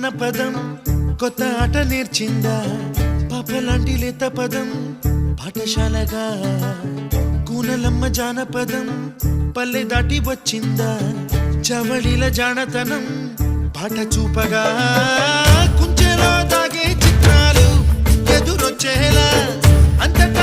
అన్న పదం కొత్త ఆట నేర్చిందా పాపలాంటి లేత పదం పాఠశాలగా కూనలమ్మ జానపదం పల్లె దాటి వచ్చిందా చవళిల జానతనం పాట చూపగా కుంచెలో దాగే చిత్రాలు ఎదురొచ్చేలా అంతటా